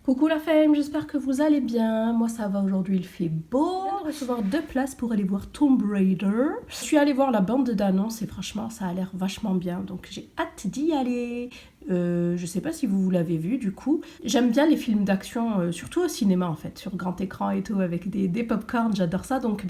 Coucou la femme, j'espère que vous allez bien. Moi ça va, aujourd'hui il fait beau. Je viens de recevoir 2 places pour aller voir Tomb Raider. Je suis allée voir la bande d'annonce et franchement ça a l'air vachement bien. Donc j'ai hâte d'y aller. Je sais pas si vous l'avez vu du coup. J'aime bien les films d'action, surtout au cinéma en fait, sur grand écran et tout, avec des pop-corn, j'adore ça. Donc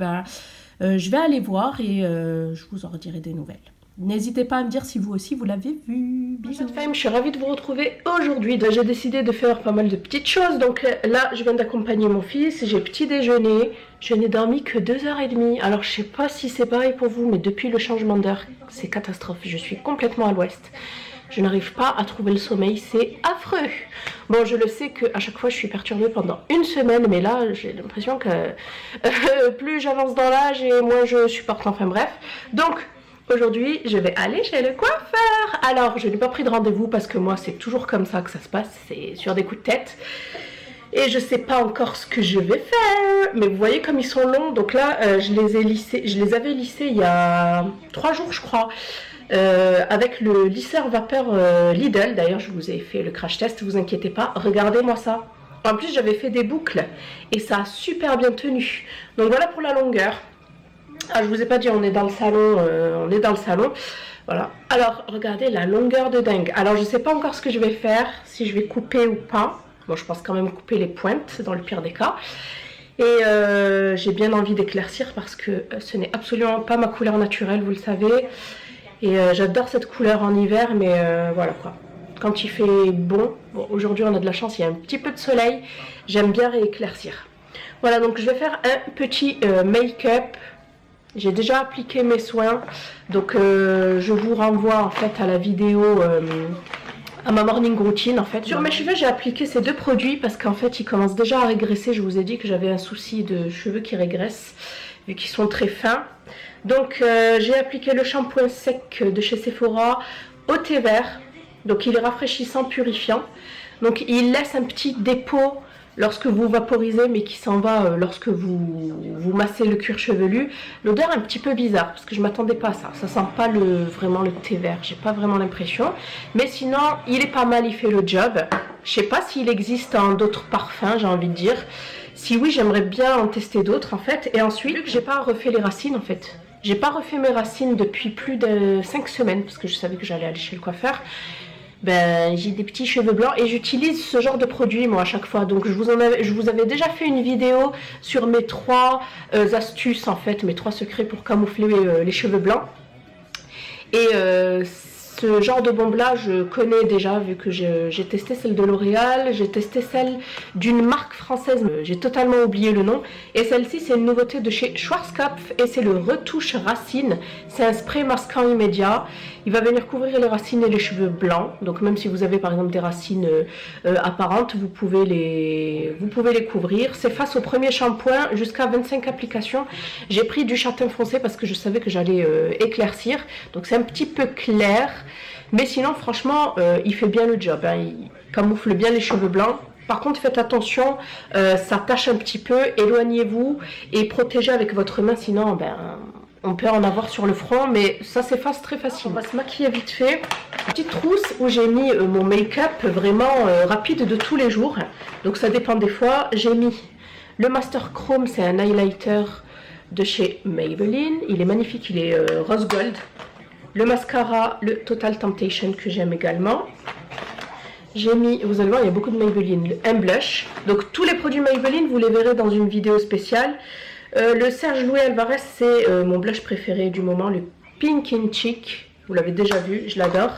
je vais aller voir et je vous en redirai des nouvelles. N'hésitez pas à me dire si vous aussi vous l'avez vu. Bisous. Femme, je suis ravie de vous retrouver aujourd'hui. J'ai décidé de faire pas mal de petites choses. Donc là, je viens d'accompagner mon fils. J'ai petit déjeuner. Je n'ai dormi que 2h30. Alors je sais pas si c'est pareil pour vous, mais depuis le changement d'heure, c'est catastrophe. Je suis complètement à l'ouest. Je n'arrive pas à trouver le sommeil, c'est affreux. Bon, je le sais qu'à chaque fois je suis perturbée pendant une semaine, mais là j'ai l'impression que plus j'avance dans l'âge et moins je supporte. Enfin bref. Donc aujourd'hui, je vais aller chez le coiffeur. Alors, je n'ai pas pris de rendez-vous parce que moi, c'est toujours comme ça que ça se passe. C'est sur des coups de tête. Et je sais pas encore ce que je vais faire. Mais vous voyez comme ils sont longs. Donc là, je les avais lissés il y a 3 jours, je crois. Avec le lisseur vapeur Lidl. D'ailleurs, je vous ai fait le crash test, vous inquiétez pas. Regardez-moi ça. En plus, j'avais fait des boucles. Et ça a super bien tenu. Donc voilà pour la longueur. Ah, je vous ai pas dit, on est dans le salon, voilà. Alors, regardez la longueur de dingue. Alors, je sais pas encore ce que je vais faire, si je vais couper ou pas. Bon, je pense quand même couper les pointes, dans le pire des cas. Et j'ai bien envie d'éclaircir parce que ce n'est absolument pas ma couleur naturelle, vous le savez. Et j'adore cette couleur en hiver, mais voilà quoi. Quand il fait bon, aujourd'hui on a de la chance, il y a un petit peu de soleil, j'aime bien rééclaircir. Voilà, donc je vais faire un petit make-up. J'ai déjà appliqué mes soins, donc je vous renvoie en fait à la vidéo, à ma morning routine en fait. Sur mes cheveux, j'ai appliqué ces 2 produits parce qu'en fait ils commencent déjà à régresser. Je vous ai dit que j'avais un souci de cheveux qui régressent vu qu'ils sont très fins. Donc j'ai appliqué le shampoing sec de chez Sephora au thé vert. Donc il est rafraîchissant, purifiant. Donc il laisse un petit dépôt lorsque vous vaporisez, mais qui s'en va lorsque vous massez le cuir chevelu. L'odeur est un petit peu bizarre parce que je m'attendais pas à ça. Ça sent pas vraiment le thé vert, j'ai pas vraiment l'impression. Mais sinon, il est pas mal, il fait le job. Je sais pas s'il existe en d'autres parfums, j'ai envie de dire. Si oui, j'aimerais bien en tester d'autres en fait. Et ensuite, j'ai pas refait les racines en fait. J'ai pas refait mes racines depuis plus de 5 semaines parce que je savais que j'allais aller chez le coiffeur. J'ai des petits cheveux blancs et j'utilise ce genre de produit moi à chaque fois. Donc je vous avais déjà fait une vidéo sur mes 3 astuces en fait, mes 3 secrets pour camoufler les cheveux blancs. Et ce genre de bombe là je connais déjà vu que j'ai testé celle de L'Oréal, j'ai testé celle d'une marque française, j'ai totalement oublié le nom. Et celle-ci c'est une nouveauté de chez Schwarzkopf et c'est le retouche racine. C'est un spray masquant immédiat. Il va venir couvrir les racines et les cheveux blancs. Donc même si vous avez par exemple des racines apparentes, vous pouvez les couvrir. C'est face au premier shampoing jusqu'à 25 applications. J'ai pris du châtain foncé parce que je savais que j'allais éclaircir. Donc c'est un petit peu clair. Mais sinon franchement il fait bien le job. Hein. Il camoufle bien les cheveux blancs. Par contre faites attention, ça tache un petit peu. Éloignez-vous et protégez avec votre main. Sinon on peut en avoir sur le front, mais ça s'efface très facilement. On va se maquiller vite fait. Petite trousse où j'ai mis mon make-up vraiment rapide de tous les jours. Donc ça dépend des fois. J'ai mis le Master Chrome, c'est un highlighter de chez Maybelline. Il est magnifique, il est rose gold. Le mascara, le Total Temptation que j'aime également. J'ai mis, vous allez voir, il y a beaucoup de Maybelline. Un blush. Donc tous les produits Maybelline, vous les verrez dans une vidéo spéciale. Le Serge Louis Alvarez, c'est mon blush préféré du moment, le Pink in Cheek. Vous l'avez déjà vu, je l'adore.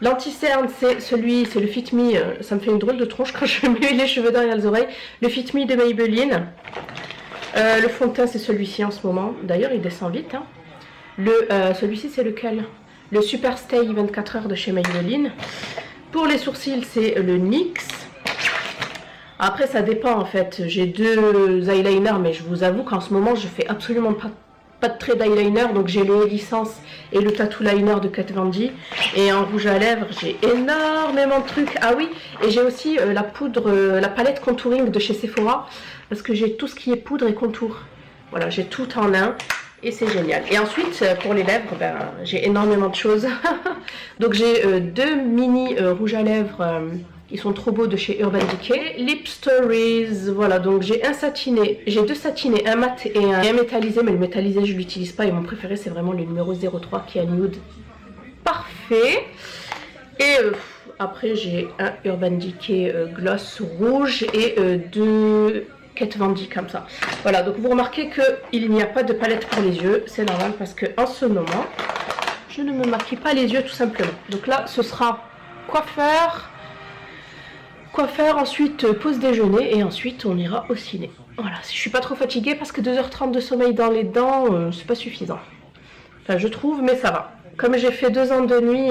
L'anti-cerne, c'est le Fit Me. Ça me fait une drôle de tronche quand je mets les cheveux derrière les oreilles. Le Fit Me de Maybelline. Le fond de teint, c'est celui-ci en ce moment. D'ailleurs, il descend vite. Hein. Celui-ci, c'est lequel? Le Super Stay 24 heures de chez Maybelline. Pour les sourcils, c'est le NYX. Après ça dépend en fait, j'ai 2 eyeliners mais je vous avoue qu'en ce moment je fais absolument pas de trait d'eyeliner. Donc j'ai le Licence et le Tattoo Liner de Kat Von D. Et en rouge à lèvres j'ai énormément de trucs. Ah oui, et j'ai aussi la poudre, la palette contouring de chez Sephora. Parce que j'ai tout ce qui est poudre et contour. Voilà, j'ai tout en un. Et c'est génial. Et ensuite, pour les lèvres, ben, j'ai énormément de choses. Donc j'ai deux mini rouges à lèvres. Ils sont trop beaux de chez Urban Decay. Lip Stories, voilà. Donc j'ai un satiné, j'ai deux satinés, un mat et un métallisé. Mais le métallisé, je l'utilise pas. Et mon préféré, c'est vraiment le numéro 03 qui est un nude parfait. Et après, j'ai un Urban Decay gloss rouge et deux Kat Von D comme ça. Voilà, donc vous remarquez qu'il n'y a pas de palette pour les yeux. C'est normal parce que en ce moment, je ne me maquille pas les yeux tout simplement. Donc là, ce sera coiffeur, ensuite pause déjeuner et ensuite on ira au ciné. Voilà, si je suis pas trop fatiguée parce que 2h30 de sommeil dans les dents, c'est pas suffisant. Enfin, je trouve, mais ça va. Comme j'ai fait 2 ans de nuit,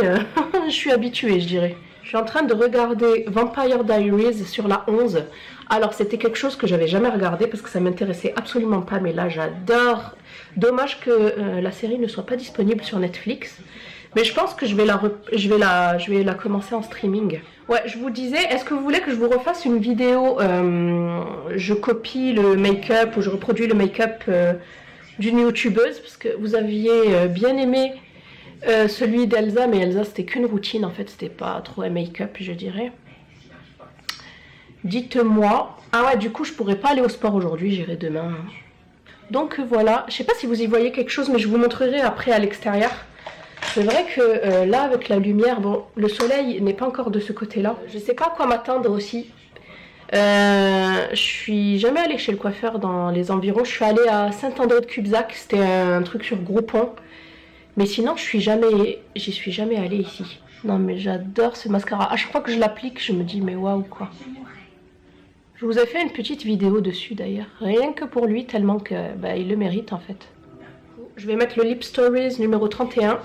je suis habituée, je dirais. Je suis en train de regarder Vampire Diaries sur la 11. Alors, c'était quelque chose que j'avais jamais regardé parce que ça m'intéressait absolument pas. Mais là, j'adore. Dommage que la série ne soit pas disponible sur Netflix. Mais je pense que je vais la commencer en streaming. Ouais, je vous disais, est-ce que vous voulez que je vous refasse une vidéo je copie le make-up ou je reproduis le make-up d'une youtubeuse parce que vous aviez bien aimé celui d'Elsa, mais Elsa c'était qu'une routine en fait, c'était pas trop un make-up je dirais. Dites-moi. Ah ouais, du coup je pourrais pas aller au sport aujourd'hui, j'irai demain. Donc voilà, je sais pas si vous y voyez quelque chose mais je vous montrerai après à l'extérieur. C'est vrai que là avec la lumière, bon le soleil n'est pas encore de ce côté là. Je sais pas à quoi m'attendre aussi. Je suis jamais allée chez le coiffeur dans les environs. Je suis allée à Saint-André de Cubzac, c'était un truc sur Groupon. Mais sinon, j'y suis jamais allée ici. Non, mais j'adore ce mascara. À chaque fois que je l'applique, je me dis, mais waouh, quoi. Je vous ai fait une petite vidéo dessus, d'ailleurs. Rien que pour lui, tellement que il le mérite, en fait. Je vais mettre le Lip Stories numéro 31.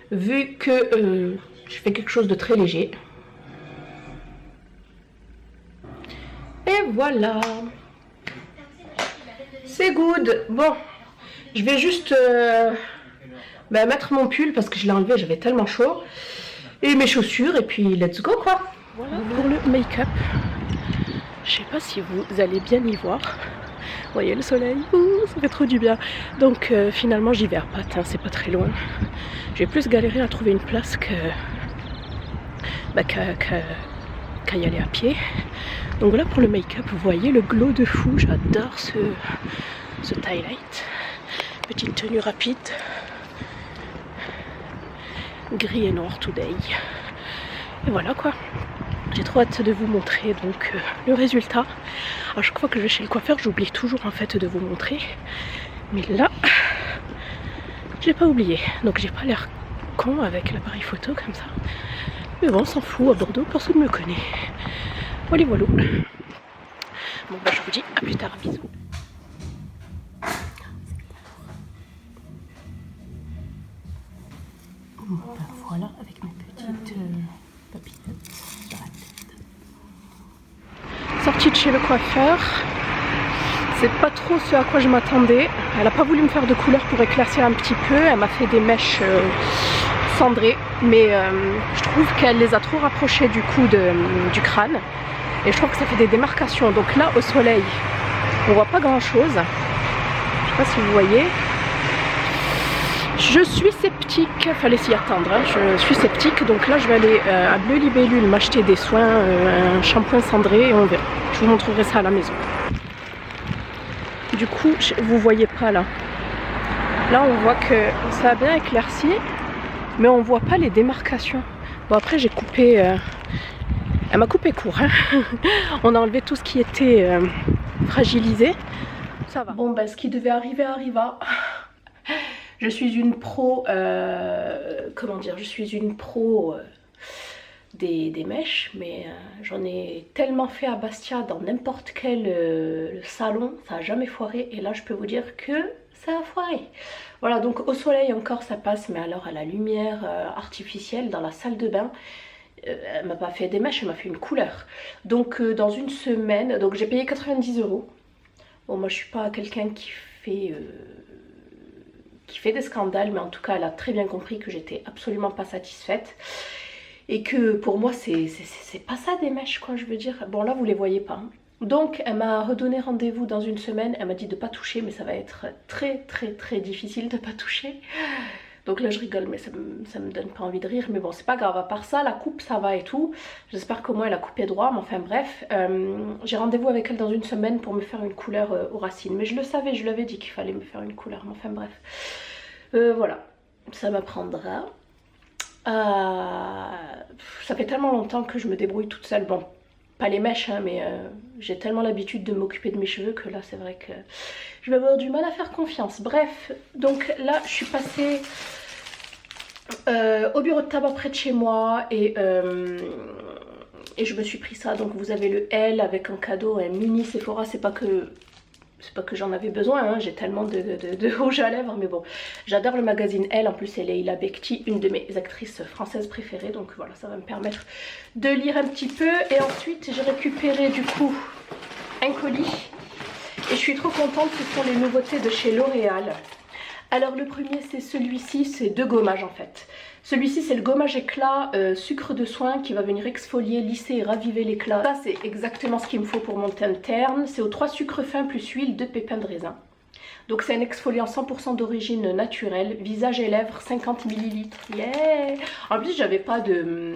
Vu que je fais quelque chose de très léger. Et voilà. C'est good. Bon, je vais juste... mettre mon pull parce que je l'ai enlevé, j'avais tellement chaud. Et mes chaussures et puis let's go quoi. Voilà pour le make-up. Je sais pas si vous allez bien y voir. Vous voyez le soleil, ça fait trop du bien. Donc finalement j'y vais à pattes, hein, c'est pas très loin. J'ai plus galéré à trouver une place qu'à y aller à pied. Donc voilà pour le make-up, vous voyez le glow de fou, j'adore ce highlight. Petite tenue rapide. Gris et noir today. Et voilà quoi. J'ai trop hâte de vous montrer donc le résultat. À chaque fois que je vais chez le coiffeur, j'oublie toujours en fait de vous montrer. Mais là, j'ai pas oublié. Donc j'ai pas l'air con avec l'appareil photo comme ça. Mais bon, on s'en fout, à Bordeaux, personne ne me connaît. Voilà, voilà. Bon bah je vous dis à plus tard, bisous. Voilà, avec mes petites papillettes sur la tête. Sortie de chez le coiffeur. C'est pas trop ce à quoi je m'attendais. Elle a pas voulu me faire de couleur pour éclaircir un petit peu. Elle m'a fait des mèches cendrées. Mais je trouve qu'elle les a trop rapprochées du cou du crâne. Et je trouve que ça fait des démarcations. Donc là, au soleil, on voit pas grand chose. Je sais pas si vous voyez. Je suis sceptique, fallait s'y attendre, hein. Je suis sceptique, donc là je vais aller à Bleu Libellule m'acheter des soins, un shampoing cendré et on verra. Je vous montrerai ça à la maison. Du coup, vous voyez pas là. Là on voit que ça a bien éclairci, mais on voit pas les démarcations. Bon après j'ai coupé, elle m'a coupé court, hein. On a enlevé tout ce qui était fragilisé. Ça va. Bon ce qui devait arriver arriva. Je suis une pro, comment dire, je suis une pro des mèches, mais j'en ai tellement fait à Bastia dans n'importe quel salon, ça n'a jamais foiré, et là je peux vous dire que ça a foiré. Voilà, donc au soleil encore ça passe, mais alors à la lumière artificielle dans la salle de bain, elle m'a pas fait des mèches, elle m'a fait une couleur. Donc dans une semaine, donc j'ai payé 90 €. Bon, moi je suis pas quelqu'un qui fait des scandales, mais en tout cas elle a très bien compris que j'étais absolument pas satisfaite et que pour moi c'est pas ça des mèches quoi, je veux dire. Bon là vous les voyez pas, hein. Donc elle m'a redonné rendez-vous dans une semaine, elle m'a dit de pas toucher, mais ça va être très difficile de pas toucher. Donc là je rigole, mais ça me donne pas envie de rire, mais bon c'est pas grave, à part ça la coupe ça va et tout. J'espère qu'au moins elle a coupé droit, mais enfin bref. J'ai rendez-vous avec elle dans une semaine pour me faire une couleur aux racines, mais je le savais, je lui avais dit qu'il fallait me faire une couleur, mais enfin bref. Voilà, ça m'apprendra. Ça fait tellement longtemps que je me débrouille toute seule, bon pas les mèches hein, mais j'ai tellement l'habitude de m'occuper de mes cheveux que là c'est vrai que je vais avoir du mal à faire confiance. Bref, donc là je suis passée au bureau de tabac près de chez moi et je me suis pris ça. Donc vous avez le L avec un cadeau, un mini Sephora, c'est pas que j'en avais besoin, hein. J'ai tellement de rouge à lèvres, mais bon, j'adore le magazine Elle, en plus c'est Leila Bekti, une de mes actrices françaises préférées, donc voilà, ça va me permettre de lire un petit peu. Et ensuite j'ai récupéré du coup un colis, et je suis trop contente, ce sont les nouveautés de chez L'Oréal. Alors le premier c'est celui-ci, c'est deux gommages en fait. Celui-ci c'est le gommage éclat sucre de soin qui va venir exfolier, lisser et raviver l'éclat. Ça c'est exactement ce qu'il me faut pour mon teint terne. C'est aux 3 sucres fins plus huile de pépins de raisin. Donc c'est un exfoliant 100% d'origine naturelle, visage et lèvres 50 ml. Yeah. En plus j'avais pas de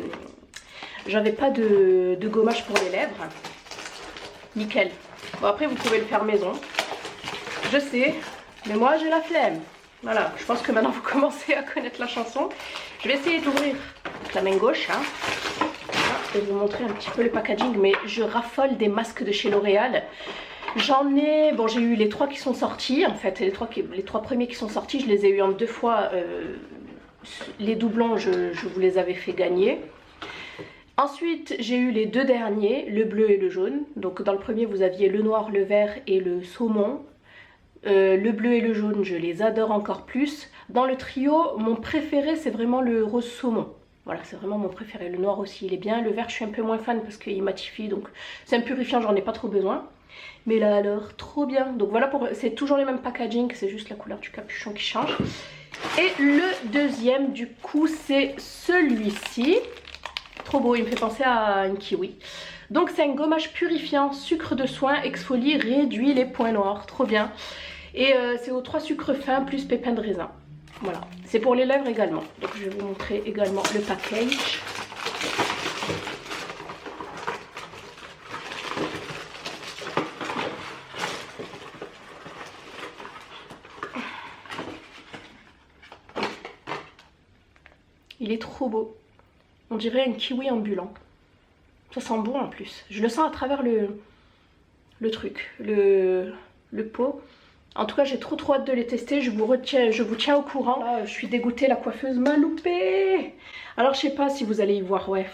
gommage pour les lèvres. Nickel. Bon après vous pouvez le faire maison. Je sais, mais moi j'ai la flemme. Voilà, je pense que maintenant vous commencez à connaître la chanson. Je vais essayer d'ouvrir avec la main gauche. Hein. Je vais vous montrer un petit peu le packaging, mais je raffole des masques de chez L'Oréal. J'en ai, bon j'ai eu les 3 qui sont sortis, en fait les 3 premiers qui sont sortis, je les ai eu en 2 fois. Les doublons, je vous les avais fait gagner. Ensuite j'ai eu les 2 derniers, le bleu et le jaune. Donc dans le premier vous aviez le noir, le vert et le saumon. Le bleu et le jaune je les adore encore plus. Dans le trio mon préféré c'est vraiment le rose saumon. Voilà c'est vraiment mon préféré. Le noir aussi il est bien. Le vert je suis un peu moins fan parce qu'il matifie, donc c'est un purifiant, j'en ai pas trop besoin. Mais là alors trop bien. Donc voilà, c'est toujours les mêmes packaging, c'est juste la couleur du capuchon qui change. Et le deuxième du coup c'est celui-ci. Trop beau, il me fait penser à une kiwi. Donc c'est un gommage purifiant, sucre de soin, exfolie, réduit les points noirs. Trop bien. Et c'est aux 3 sucres fins plus pépins de raisin. Voilà, c'est pour les lèvres également. Donc je vais vous montrer également le package. Il est trop beau. On dirait un kiwi ambulant. Ça sent bon en plus. Je le sens à travers le truc, le pot. En tout cas, j'ai trop hâte de les tester. Je vous tiens au courant. Là, je suis dégoûtée, la coiffeuse m'a loupé. Alors, je sais pas si vous allez y voir. Ouais,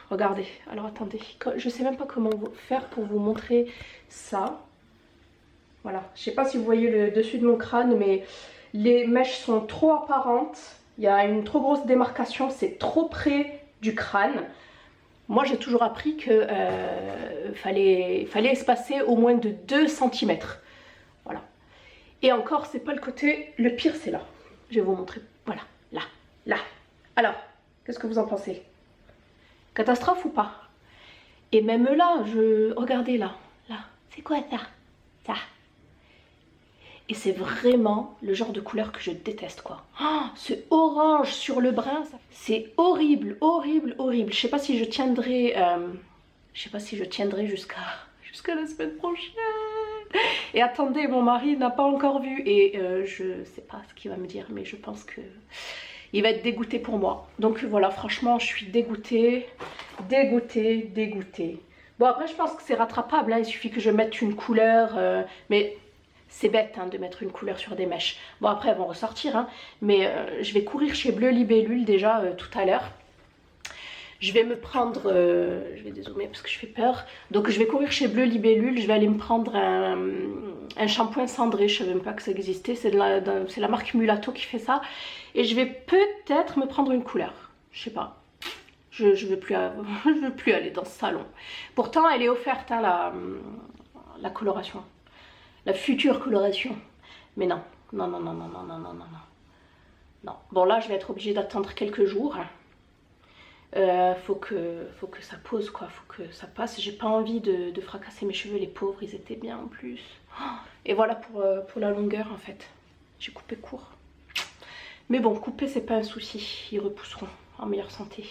regardez. Alors, attendez. Je sais même pas comment faire pour vous montrer ça. Voilà. Je sais pas si vous voyez le dessus de mon crâne, mais les mèches sont trop apparentes. Il y a une trop grosse démarcation. C'est trop près du crâne. Moi, j'ai toujours appris que fallait espacer au moins de 2 cm. Voilà. Et encore, c'est pas le côté. Le pire, c'est là. Je vais vous montrer. Voilà, là. Alors, qu'est-ce que vous en pensez? Catastrophe ou pas? Et même là, regardez là. C'est quoi ça? Ça. Et c'est vraiment le genre de couleur que je déteste, quoi. Oh, ce orange sur le brun, c'est horrible. Je sais pas si je tiendrai, jusqu'à la semaine prochaine. Et attendez, mon mari n'a pas encore vu et je sais pas ce qu'il va me dire, mais je pense que il va être dégoûté pour moi. Donc voilà, franchement, je suis dégoûtée. Bon, après, je pense que c'est rattrapable, hein. Il suffit que je mette une couleur, mais c'est bête hein, de mettre une couleur sur des mèches. Bon, après, elles vont ressortir, hein, mais je vais courir chez Bleu Libellule déjà tout à l'heure. Je vais me prendre, je vais dézoomer parce que je fais peur. Donc je vais courir chez Bleu Libellule, je vais aller me prendre un shampoing cendré, je savais même pas que ça existait, c'est la marque Mulato qui fait ça. Et je vais peut-être me prendre une couleur, je sais pas. Je veux plus aller dans ce salon. Pourtant elle est offerte hein, la coloration, la future coloration. Mais non. Bon là je vais être obligée d'attendre quelques jours. Faut que ça pose quoi, faut que ça passe. J'ai pas envie de fracasser mes cheveux, les pauvres, ils étaient bien en plus. Et voilà pour la longueur en fait. J'ai coupé court. Mais bon, couper c'est pas un souci, ils repousseront en meilleure santé.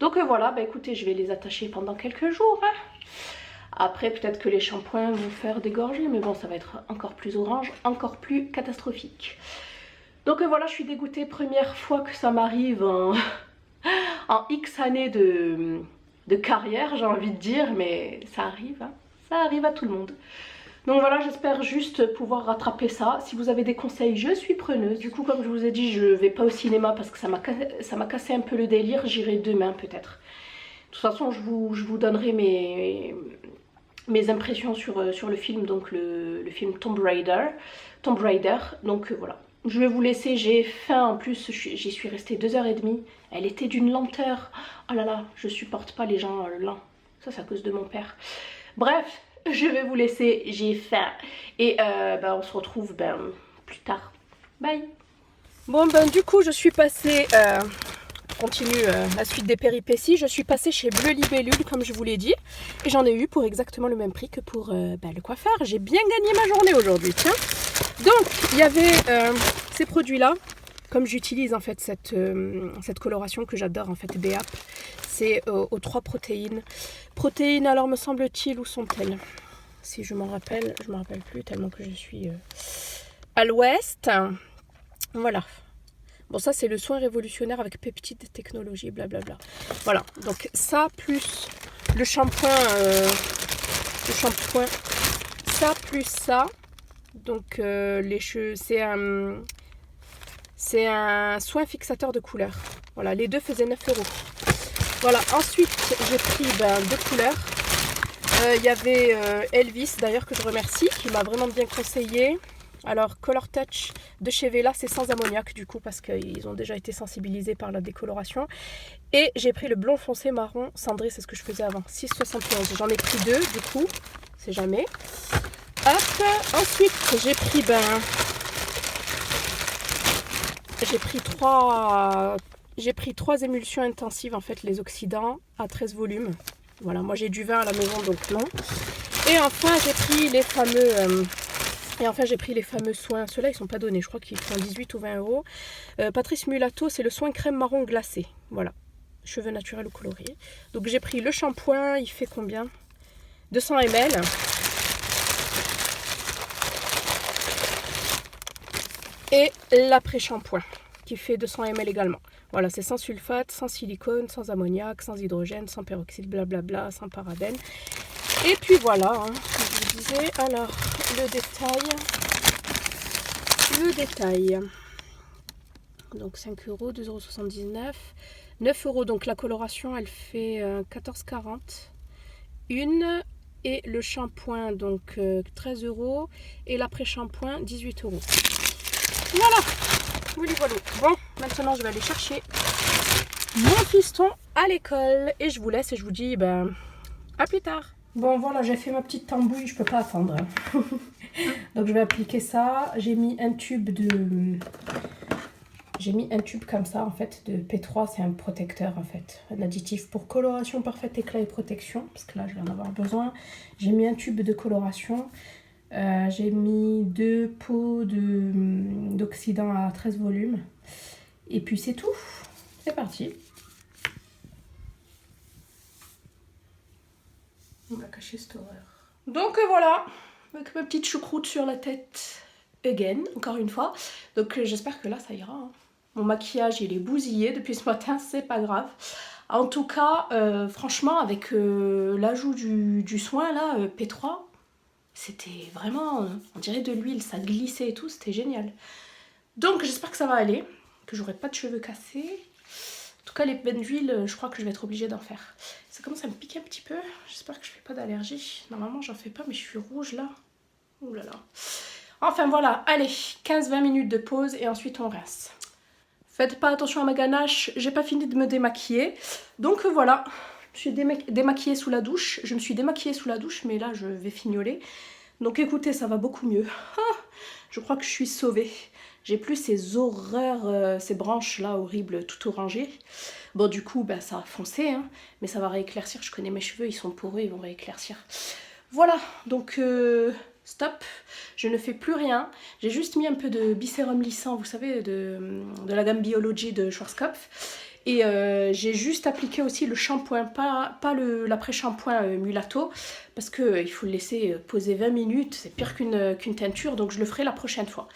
Donc voilà, bah écoutez, je vais les attacher pendant quelques jours. Hein. Après, peut-être que les shampoings vont faire dégorger, mais bon, ça va être encore plus orange, encore plus catastrophique. Donc voilà, je suis dégoûtée, première fois que ça m'arrive en X années de carrière, j'ai envie de dire, mais ça arrive, hein. Ça arrive à tout le monde. Donc voilà, j'espère juste pouvoir rattraper ça. Si vous avez des conseils, je suis preneuse. Du coup, comme je vous ai dit, je vais pas au cinéma parce que ça m'a cassé un peu le délire. J'irai demain peut-être. De toute façon, je vous donnerai mes impressions sur le film, donc le film Tomb Raider. Donc voilà. Je vais vous laisser, j'ai faim en plus, j'y suis restée 2h30. Elle était d'une lenteur. Oh là là, je supporte pas les gens lents. Ça, c'est à cause de mon père. Bref, je vais vous laisser, j'ai faim. Et on se retrouve plus tard. Bye. Bon du coup je suis passée, continue la suite des péripéties. Je suis passée chez Bleu Libellule comme je vous l'ai dit. Et j'en ai eu pour exactement le même prix que pour le coiffeur. J'ai bien gagné ma journée aujourd'hui, tiens. Donc il y avait ces produits là. Comme j'utilise en fait cette coloration que j'adore en fait, BAP. C'est aux 3 protéines. Protéines, alors me semble-t-il, où sont-elles? Si je m'en rappelle, je ne me rappelle plus tellement que je suis à l'ouest. Voilà. Bon, ça c'est le soin révolutionnaire avec peptides technologie, blablabla. Voilà, donc ça plus le shampoing, ça plus ça. Donc les cheveux, c'est un soin fixateur de couleur. Voilà, les deux faisaient 9 €. Voilà, ensuite j'ai pris 2 couleurs. Il y avait Elvis d'ailleurs que je remercie, qui m'a vraiment bien conseillé. Alors Color Touch de chez Vela, c'est sans ammoniac du coup parce qu'ils ont déjà été sensibilisés par la décoloration. Et j'ai pris le blond foncé marron cendré, c'est ce que je faisais avant, 6,71. J'en ai pris 2 du coup, c'est jamais. Hop, ensuite j'ai pris j'ai pris 3 émulsions intensives, en fait, les oxydants à 13 volumes. Voilà, moi j'ai du vin à la maison, donc non. Et enfin, j'ai pris les fameux soins. Ceux-là, ils sont pas donnés. Je crois qu'ils font 18 ou 20 €. Patrice Mulato, c'est le soin crème marron glacé. Voilà, cheveux naturels ou colorés. Donc j'ai pris le shampoing, il fait combien? 200 ml. Et l'après-shampoing qui fait 200 ml également. Voilà, c'est sans sulfate, sans silicone, sans ammoniac, sans hydrogène, sans peroxyde, blablabla, sans parabène. Et puis voilà, hein, comme je vous disais. Alors, le détail. Donc 5 €, 2,79 €, 9 €. Donc la coloration, elle fait 14,40 €. Et le shampoing, donc 13 €. Et l'après-shampoing, 18 €. Voilà. Voilà. Bon, maintenant je vais aller chercher mon piston à l'école. Et je vous laisse et je vous dis à plus tard. Bon voilà, j'ai fait ma petite tambouille, je peux pas attendre. Donc je vais appliquer ça. J'ai mis un tube comme ça en fait de P3, c'est un protecteur en fait, un additif pour coloration parfaite, éclat et protection, parce que là je vais en avoir besoin. J'ai mis un tube de coloration. J'ai mis 2 pots d'oxydant à 13 volumes. Et puis c'est tout. C'est parti. On va cacher cette horreur. Donc voilà, avec ma petite choucroute sur la tête. Again, encore une fois. Donc j'espère que là ça ira. Hein. Mon maquillage il est bousillé depuis ce matin, c'est pas grave. En tout cas, franchement, avec l'ajout du soin là, P3, c'était vraiment, on dirait de l'huile, ça glissait et tout, c'était génial. Donc j'espère que ça va aller, que j'aurai pas de cheveux cassés. En tout cas les bains d'huile, je crois que je vais être obligée d'en faire. Ça commence à me piquer un petit peu, j'espère que je fais pas d'allergie. Normalement j'en fais pas mais je suis rouge là. Ouh là là. Enfin voilà, allez, 15-20 minutes de pause et ensuite on rince. Faites pas attention à ma ganache, j'ai pas fini de me démaquiller. Donc voilà. Je me suis démaquillée sous la douche. Je me suis démaquillée sous la douche, mais là, je vais fignoler. Donc écoutez, ça va beaucoup mieux. Ah, je crois que je suis sauvée. J'ai plus ces horreurs, ces branches là horribles, tout orangées. Bon du coup ben, ça a foncé, hein, mais ça va rééclaircir. Je connais mes cheveux, ils sont poreux, ils vont rééclaircir. Voilà, donc stop, je ne fais plus rien. J'ai juste mis un peu de bicérum lissant, vous savez, de la gamme Biology de Schwarzkopf. Et j'ai juste appliqué aussi le shampoing, pas l'après-shampoing Mulatto, parce qu'il faut le laisser poser 20 minutes, c'est pire qu'une teinture, donc je le ferai la prochaine fois.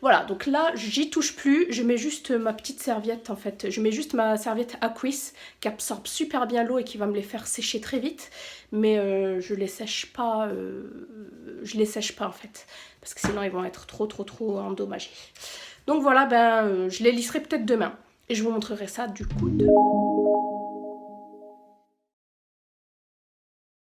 Voilà, donc là, j'y touche plus, je mets juste ma petite serviette, en fait, je mets juste ma serviette Aquis, qui absorbe super bien l'eau et qui va me les faire sécher très vite, mais je les sèche pas, en fait, parce que sinon ils vont être trop endommagés. Donc voilà, ben, je les lisserai peut-être demain. Et je vous montrerai ça du coup demain.